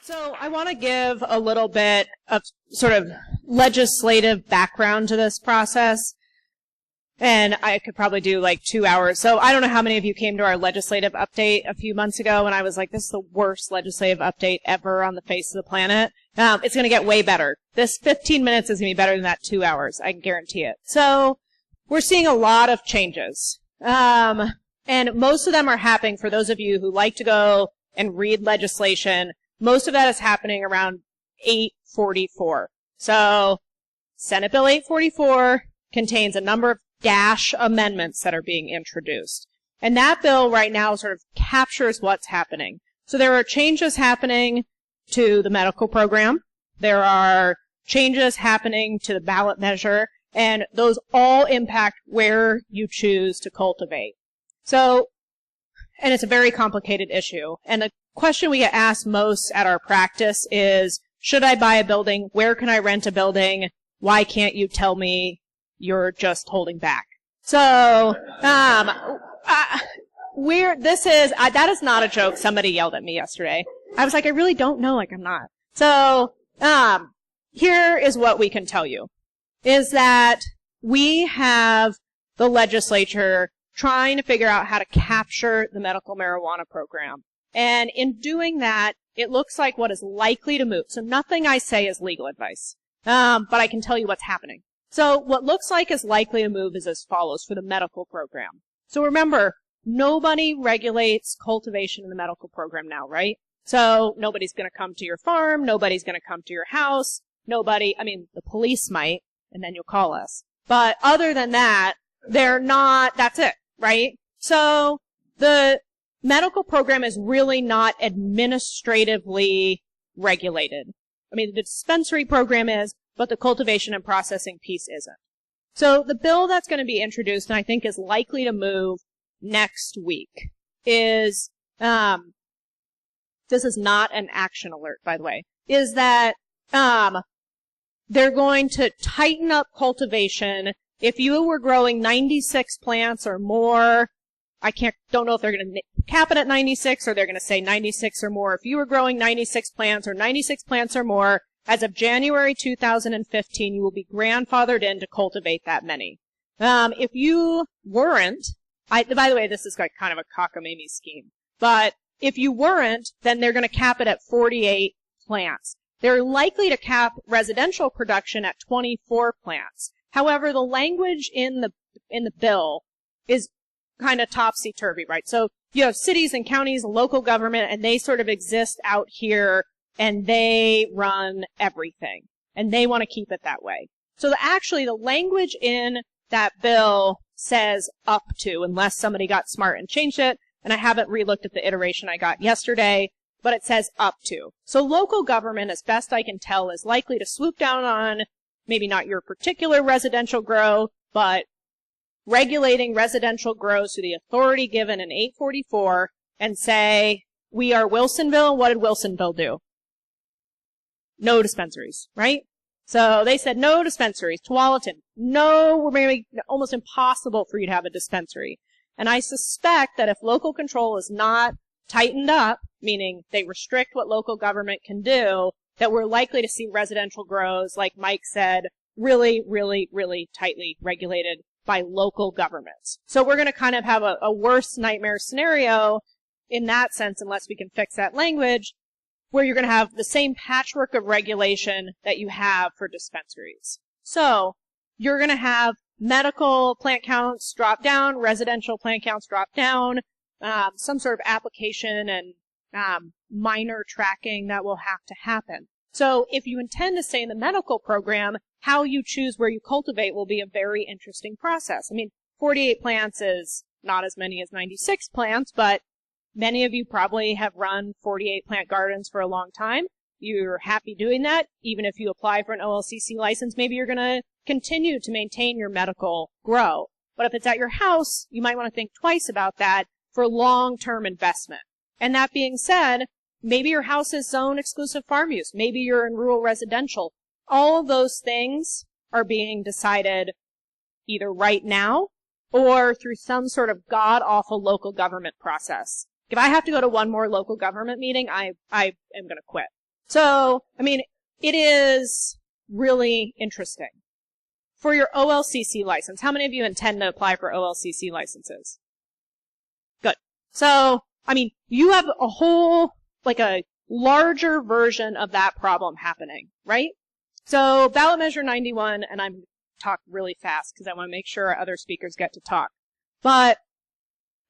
So I want to give a little bit of sort of legislative background to this process. And I could probably do like 2 hours. So I don't know how many of you came to our legislative update a few months ago, and I was like, this is the worst legislative update ever on the face of the planet. It's going to get way better. This 15 minutes is going to be better than that 2 hours. I can guarantee it. So we're seeing a lot of changes. And most of them are happening, for those of you who like to go and read legislation, most of that is happening around 844. So Senate Bill 844 contains a number of dash amendments that are being introduced. And that bill right now sort of captures what's happening. So there are changes happening to the medical program. There are changes happening to the ballot measure, and those all impact where you choose to cultivate. So, and it's a very complicated issue. And the question we get asked most at our practice is, should I buy a building? Where can I rent a building? Why can't you tell me you're just holding back? So, that is not a joke. Somebody yelled at me yesterday. I was like, I really don't know, like I'm not. So, here is what we can tell you, is that we have the legislature trying to figure out how to capture the medical marijuana program. And in doing that, it looks like what is likely to move. So nothing I say is legal advice, but I can tell you what's happening. So what looks like is likely to move is as follows for the medical program. So remember, nobody regulates cultivation in the medical program now, right? So nobody's going to come to your farm. Nobody's going to come to your house. The police might, and then you'll call us. But other than that, they're not, that's it, right? So the medical program is really not administratively regulated. The dispensary program is, but the cultivation and processing piece isn't. So the bill that's going to be introduced, and I think is likely to move next week, is, this is not an action alert, by the way, is that, they're going to tighten up cultivation. If you were growing 96 plants or more, don't know if they're going to cap it at 96 or they're going to say 96 or more. If you were growing 96 plants or 96 plants or more, as of January 2015, you will be grandfathered in to cultivate that many. If you weren't, by the way, this is like kind of a cockamamie scheme, but if you weren't, then they're going to cap it at 48 plants. They're likely to cap residential production at 24 plants. However, the language in the bill is kind of topsy-turvy, right? So you have cities and counties, local government, and they sort of exist out here, and they run everything. And they want to keep it that way. So the language in that bill says up to, unless somebody got smart and changed it, and I haven't re-looked at the iteration I got yesterday, but it says up to. So local government, as best I can tell, is likely to swoop down on maybe not your particular residential grow, but regulating residential grows to the authority given in 844 and say, we are Wilsonville. What did Wilsonville do? No dispensaries, right? So they said no dispensaries. Tualatin, no, we're going to make it almost impossible for you to have a dispensary. And I suspect that if local control is not tightened up, meaning they restrict what local government can do, that we're likely to see residential grows, like Mike said, really, really, really tightly regulated by local governments. So we're going to kind of have a worse nightmare scenario in that sense, unless we can fix that language, where you're going to have the same patchwork of regulation that you have for dispensaries. So you're going to have medical plant counts drop down, residential plant counts drop down, some sort of application and minor tracking that will have to happen. So if you intend to stay in the medical program, how you choose where you cultivate will be a very interesting process. 48 plants is not as many as 96 plants, but many of you probably have run 48 plant gardens for a long time. You're happy doing that. Even if you apply for an OLCC license, maybe you're going to continue to maintain your medical grow. But if it's at your house, you might want to think twice about that for long-term investment. And that being said, maybe your house is zone exclusive farm use. Maybe you're in rural residential. All of those things are being decided either right now or through some sort of god-awful local government process. If I have to go to one more local government meeting, I am going to quit. So, I mean, it is really interesting. For your OLCC license, how many of you intend to apply for OLCC licenses? Good. So, I mean, you have a whole, like a larger version of that problem happening, right? So, ballot measure 91, and I'm talk really fast because I want to make sure our other speakers get to talk. But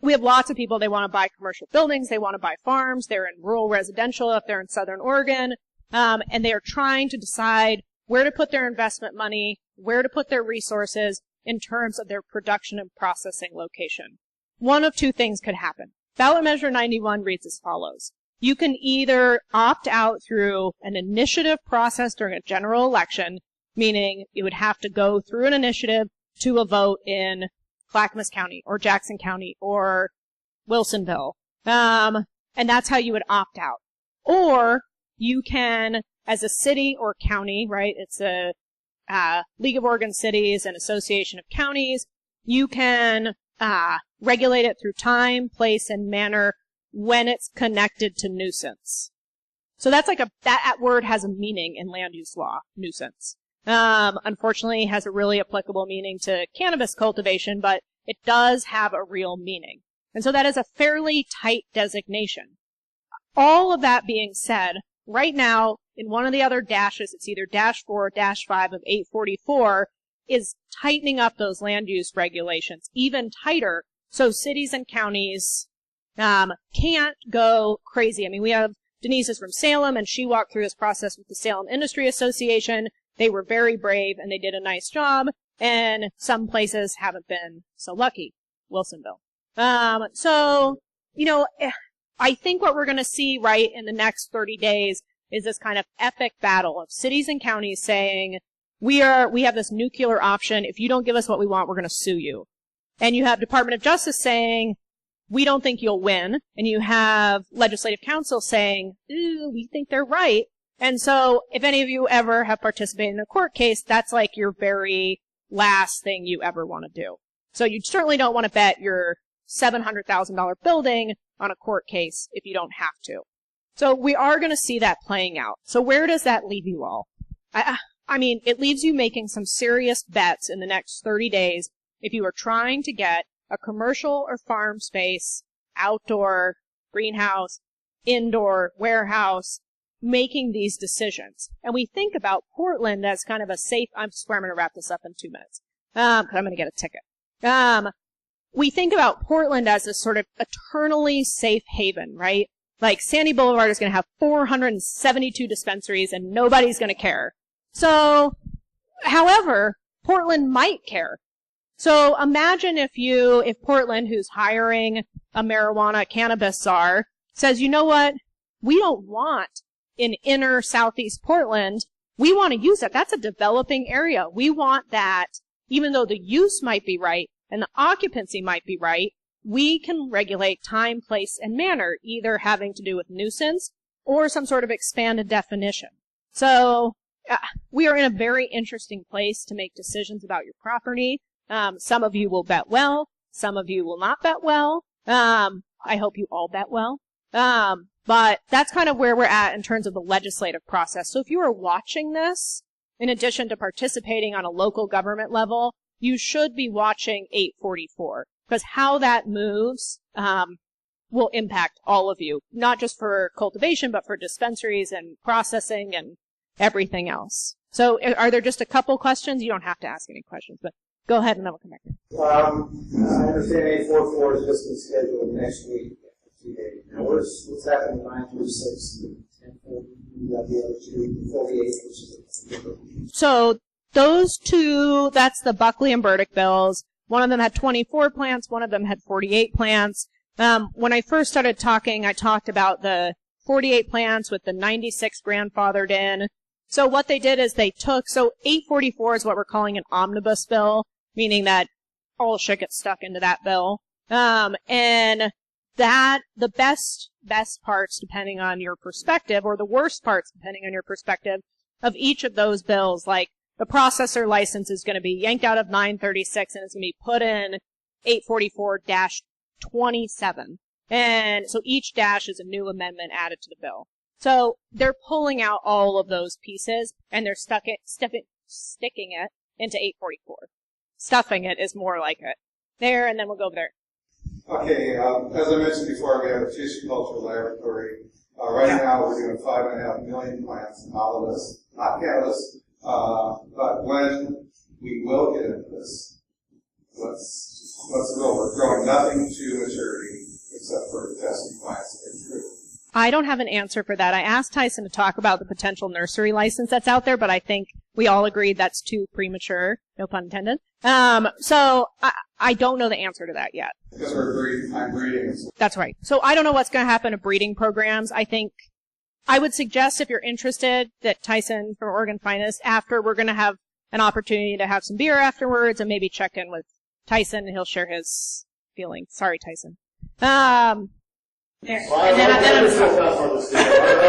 we have lots of people, they want to buy commercial buildings, they want to buy farms, they're in rural residential if they're in Southern Oregon, and they are trying to decide where to put their investment money, where to put their resources in terms of their production and processing location. One of two things could happen. Ballot measure 91 reads as follows. You can either opt out through an initiative process during a general election, meaning you would have to go through an initiative to a vote in Clackamas County or Jackson County or Wilsonville. And that's how you would opt out. Or you can, as a city or county, right, it's a League of Oregon Cities and Association of Counties, you can regulate it through time, place, and manner when it's connected to nuisance. So that's like that word has a meaning in land use law, nuisance. Unfortunately, has a really applicable meaning to cannabis cultivation, but it does have a real meaning. And so that is a fairly tight designation. All of that being said, right now, in one of the other dashes, it's either dash 4 or dash 5 of 844, is tightening up those land use regulations even tighter so cities and counties can't go crazy. I mean, we have Denise is from Salem, and she walked through this process with the Salem Industry Association. They were very brave, and they did a nice job, and some places haven't been so lucky. Wilsonville. So, you know, I think what we're going to see right in the next 30 days is this kind of epic battle of cities and counties saying, we have this nuclear option. If you don't give us what we want, we're going to sue you. And you have Department of Justice saying, we don't think you'll win. And you have Legislative Council saying, ooh, we think they're right. And so if any of you ever have participated in a court case, that's like your very last thing you ever want to do. So you certainly don't want to bet your $700,000 building on a court case if you don't have to. So we are going to see that playing out. So where does that leave you all? I mean, it leaves you making some serious bets in the next 30 days if you are trying to get a commercial or farm space, outdoor, greenhouse, indoor, warehouse, making these decisions. And we think about Portland as kind of a safe, I'm going to wrap this up in 2 minutes, because I'm going to get a ticket. We think about Portland as this sort of eternally safe haven, right? Like Sandy Boulevard is going to have 472 dispensaries and nobody's going to care. So, however, Portland might care. So imagine if Portland, who's hiring a marijuana cannabis czar, says, you know what? We don't want in inner southeast Portland. We want to use it. That's a developing area. We want that, even though the use might be right and the occupancy might be right, we can regulate time, place, and manner, either having to do with nuisance or some sort of expanded definition. So we are in a very interesting place to make decisions about your property. Some of you will bet well. Some of you will not bet well. I hope you all bet well. But that's kind of where we're at in terms of the legislative process. So if you are watching this, in addition to participating on a local government level, you should be watching 844, because how that moves will impact all of you, not just for cultivation, but for dispensaries and processing and everything else. So are there just a couple questions? You don't have to ask any questions, but go ahead and then we'll come back here. I understand 844 is just been scheduled next week. Now, what's happening 9 through 6? You got the other two, 48, which is So those two, that's the Buckley and Burdick bills. One of them had 24 plants. One of them had 48 plants. When I first started talking, I talked about the 48 plants with the 96 grandfathered in. So what they did is they took, so 844 is what we're calling an omnibus bill, meaning that all shit gets stuck into that bill. And that, the best parts, depending on your perspective, or the worst parts, depending on your perspective, of each of those bills, like the processor license is going to be yanked out of 936 and it's going to be put in 844-27. And so each dash is a new amendment added to the bill. So they're pulling out all of those pieces and they're sticking it into 844. Stuffing it is more like it. There, and then we'll go over there. Okay, as I mentioned before, we have a tissue culture laboratory. Right now, we're doing 5.5 million plants out of this, not cannabis, but when we will get into this, let's go. We're growing nothing to maturity except for testing plants that are true. I don't have an answer for that. I asked Tyson to talk about the potential nursery license that's out there, but I think we all agreed that's too premature. No pun intended. So I don't know the answer to that yet. Because I'm breeding. That's right. So I don't know what's going to happen to breeding programs. I think I would suggest if you're interested that Tyson from Oregon Finest, after we're going to have an opportunity to have some beer afterwards and maybe check in with Tyson and he'll share his feelings. Sorry, Tyson. There. Well, I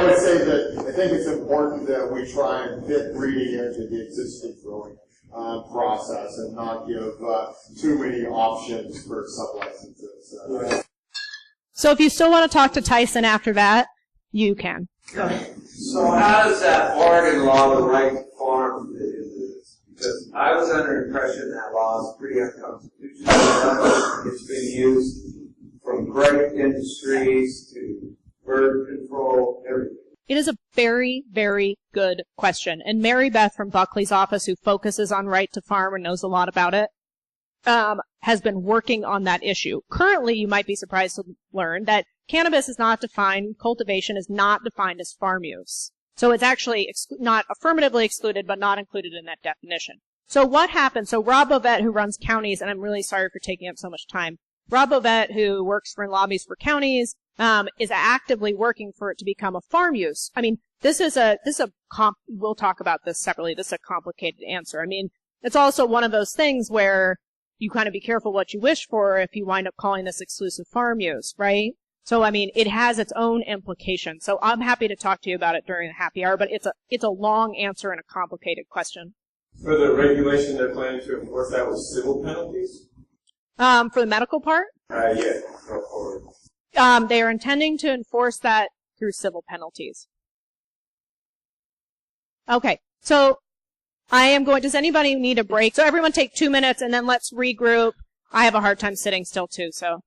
would say that I think it's important that we try and fit breeding into the existing growing process and not give too many options for sub-licenses. So if you still want to talk to Tyson after that, you can. So how does that Oregon law, the right to farm, fit into this? Because I was under the impression that law is pretty unconstitutional. It's been used from grape industries to bird control, everything. It is a very, very good question. And Mary Beth from Buckley's office, who focuses on right to farm and knows a lot about it, has been working on that issue. Currently, you might be surprised to learn that cannabis is not defined, cultivation is not defined as farm use. So it's actually not affirmatively excluded, but not included in that definition. So what happens? So Rob Bovette, who runs counties, and I'm really sorry for taking up so much time, Rob Bovette, who works for lobbies for counties, is actively working for it to become a farm use. I mean, we'll talk about this separately. This is a complicated answer. I mean, it's also one of those things where you kind of be careful what you wish for if you wind up calling this exclusive farm use, right? So, I mean, it has its own implications. So I'm happy to talk to you about it during the happy hour, but it's a long answer and a complicated question. For the regulation, they're planning to enforce that with civil penalties? For the medical part? Yeah, go forward. They are intending to enforce that through civil penalties. Okay, so does anybody need a break? So everyone take 2 minutes and then let's regroup. I have a hard time sitting still too, so.